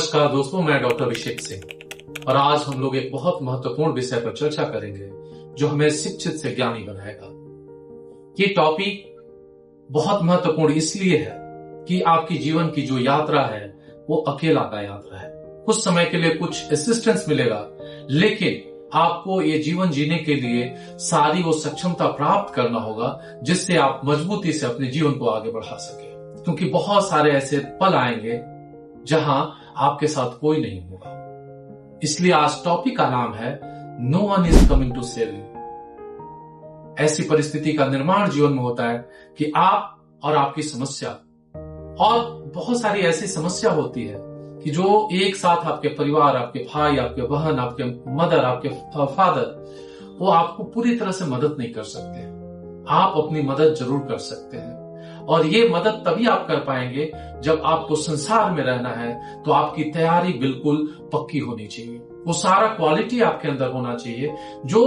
नमस्कार दोस्तों, मैं डॉक्टर अभिषेक सिंह और आज हम लोग एक बहुत महत्वपूर्ण विषय पर चर्चा करेंगे जो हमें शिक्षित से ज्ञानी बनाएगा। ये टॉपिक बहुत महत्वपूर्ण इसलिए है कि आपकी जीवन की जो यात्रा है वो अकेला का यात्रा है। कुछ समय के लिए कुछ असिस्टेंस मिलेगा, लेकिन आपको ये जीवन जीने के लिए सारी वो सक्षमता प्राप्त करना होगा जिससे आप मजबूती से अपने जीवन को आगे बढ़ा सके। क्योंकि बहुत सारे ऐसे पल आएंगे जहां आपके साथ कोई नहीं होगा। इसलिए आज टॉपिक का नाम है no one is coming to save you. ऐसी परिस्थिति का निर्माण जीवन में होता है कि आप और आपकी समस्या, और बहुत सारी ऐसी समस्या होती है कि जो एक साथ आपके परिवार, आपके भाई, आपके बहन, आपके मदर, आपके फादर, वो आपको पूरी तरह से मदद नहीं कर सकते। आप अपनी मदद जरूर कर सकते हैं, और ये मदद तभी आप कर पाएंगे जब आपको संसार में रहना है तो आपकी तैयारी बिल्कुल पक्की होनी चाहिए। वो सारा क्वालिटी आपके अंदर होना चाहिए जो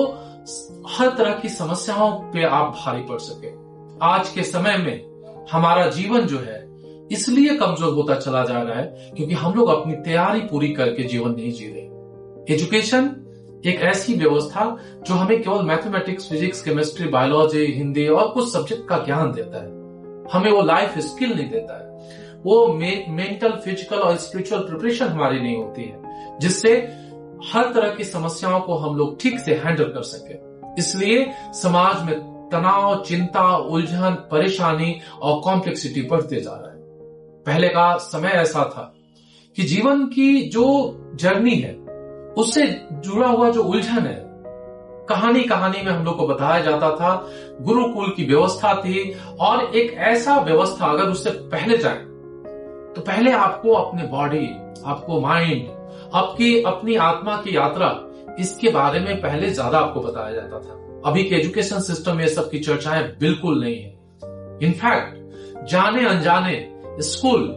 हर तरह की समस्याओं पे आप भारी पड़ सके। आज के समय में हमारा जीवन जो है इसलिए कमजोर होता चला जा रहा है क्योंकि हम लोग अपनी तैयारी पूरी करके जीवन नहीं जी रहे। एजुकेशन एक ऐसी व्यवस्था जो हमें केवल mathematics, physics, chemistry, biology, Hindi और कुछ सब्जेक्ट का ज्ञान देता है, हमें वो लाइफ स्किल नहीं देता है। वो मेंटल, फिजिकल और स्पिरिचुअल प्रिपरेशन हमारी नहीं होती है जिससे हर तरह की समस्याओं को हम लोग ठीक से हैंडल कर सके। इसलिए समाज में तनाव, चिंता, उलझन, परेशानी और कॉम्प्लेक्सिटी बढ़ते जा रहा है। पहले का समय ऐसा था कि जीवन की जो जर्नी है उससे जुड़ा हुआ जो उलझन है, कहानी कहानी में हम लोग को बताया जाता था। गुरुकुल की व्यवस्था थी, और एक ऐसा व्यवस्था अगर उससे पहले जाए तो पहले आपको अपने बॉडी, आपको माइंड, आपकी अपनी आत्मा की यात्रा, इसके बारे में पहले ज्यादा आपको बताया जाता था। अभी के एजुकेशन सिस्टम में सब की चर्चाएं बिल्कुल नहीं है। इनफैक्ट जाने अनजाने स्कूल,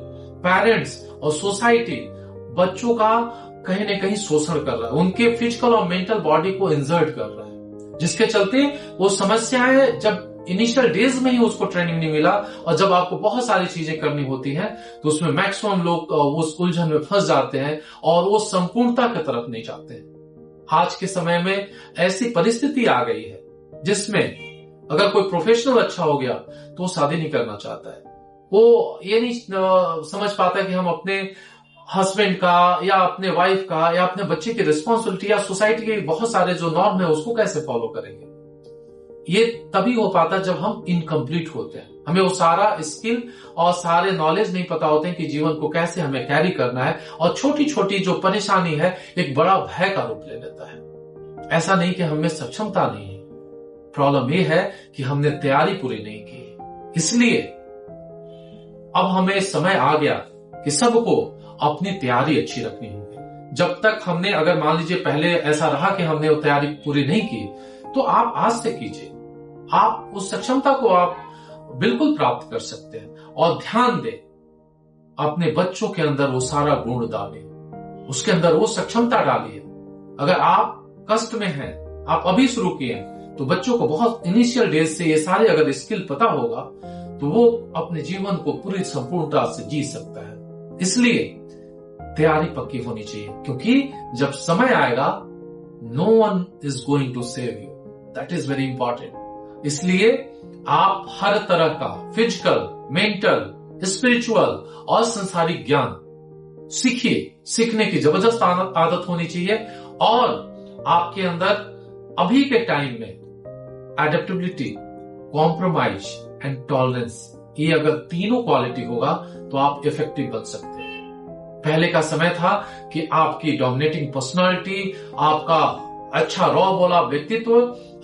पेरेंट्स और सोसाइटी बच्चों का कहीं न कहीं शोषण कर रहा है, उनके फिजिकल और मेंटल बॉडी को इंसर्ट कर रहा है, जिसके चलते वो समस्याएं जब इनिशियल डेज में ही उसको ट्रेनिंग नहीं मिला और जब आपको बहुत सारी चीजें करनी होती हैं तो उसमें मैक्सिमम लोग उस उलझन में फंस जाते हैं और वो संपूर्णता की तरफ नहीं जाते हैं। आज के समय में ऐसी परिस्थिति आ गई है जिसमें अगर कोई प्रोफेशनल अच्छा हो गया तो वो शादी नहीं करना चाहता है। वो ये नहीं समझ पाता कि हम अपने हस्बैंड का या अपने वाइफ का या अपने बच्चे की रिस्पॉन्सिबिलिटी या सोसाइटी के बहुत सारे जो नॉर्म है उसको कैसे फॉलो करेंगे। ये तभी हो पाता जब हम इनकम्प्लीट होते हैं, हमें वो सारा स्किल और सारे नॉलेज नहीं पता होते हैं कि जीवन को कैसे हमें कैरी करना है, और छोटी छोटी जो परेशानी है एक बड़ा भय का रूप ले लेता है। ऐसा नहीं कि हमें सक्षमता नहीं है, प्रॉब्लम ये है कि हमने तैयारी पूरी नहीं की। इसलिए अब हमें समय आ गया कि सबको अपनी तैयारी अच्छी रखनी होगी। जब तक हमने, अगर मान लीजिए पहले ऐसा रहा कि हमने वो तैयारी पूरी नहीं की, तो आप आज से कीजिए। आप उस सक्षमता को आप बिल्कुल प्राप्त कर सकते हैं। और ध्यान दें, अपने बच्चों के अंदर वो सारा गुण डालिए, उसके अंदर वो सक्षमता डालिए। अगर आप कष्ट में हैं, आप अभी शुरू किए, तो बच्चों को बहुत इनिशियल डेज से ये सारे अगर स्किल पता होगा तो वो अपने जीवन को पूरी संपूर्णता से जी सकता है। इसलिए तैयारी पक्की होनी चाहिए, क्योंकि जब समय आएगा no one is going to save you. That is very important. इसलिए आप हर तरह का फिजिकल, मेंटल, स्पिरिचुअल और सांसारिक ज्ञान सीखिए। सीखने की जबरदस्त आदत होनी चाहिए, और आपके अंदर अभी के टाइम में एडेप्टेबिलिटी, कॉम्प्रोमाइज एंड टॉलरेंस, ये अगर तीनों क्वालिटी होगा तो आप इफेक्टिव बन सकते हैं। पहले का समय था कि आपकी डोमिनेटिंग पर्सनालिटी, आपका अच्छा रॉ बोला व्यक्तित्व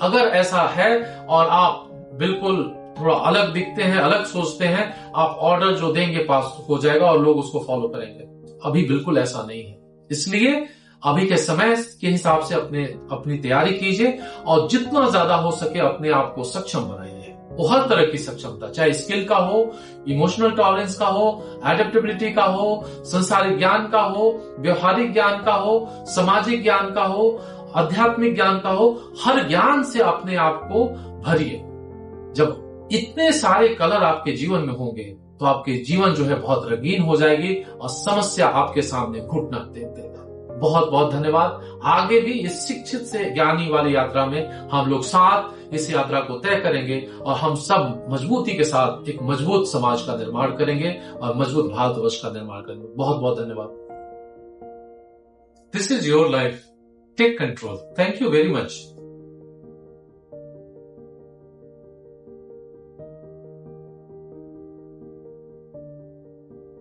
अगर ऐसा है और आप बिल्कुल थोड़ा अलग दिखते हैं, अलग सोचते हैं, आप ऑर्डर जो देंगे पास हो जाएगा और लोग उसको फॉलो करेंगे। अभी बिल्कुल ऐसा नहीं है। इसलिए अभी के समय के हिसाब से अपनी तैयारी कीजिए, और जितना ज्यादा हो सके अपने आप को सक्षम बनाइए। वो हर तरह की सक्षमता, चाहे स्किल का हो, इमोशनल टॉलरेंस का हो, एडेप्टेबिलिटी का हो, संसारिक ज्ञान का हो, व्यवहारिक ज्ञान का हो, सामाजिक ज्ञान का हो, आध्यात्मिक ज्ञान का हो, हर ज्ञान से अपने आप को भरिए। जब इतने सारे कलर आपके जीवन में होंगे तो आपके जीवन जो है बहुत रंगीन हो जाएगी और समस्या आपके सामने घुटना टेक देगा। बहुत बहुत धन्यवाद। आगे भी इस शिक्षित से ज्ञानी वाली यात्रा में हम लोग साथ इस यात्रा को तय करेंगे और हम सब मजबूती के साथ एक मजबूत समाज का निर्माण करेंगे और मजबूत भारतवर्ष का निर्माण करेंगे। बहुत बहुत धन्यवाद। This is your life, take control. Thank you very much.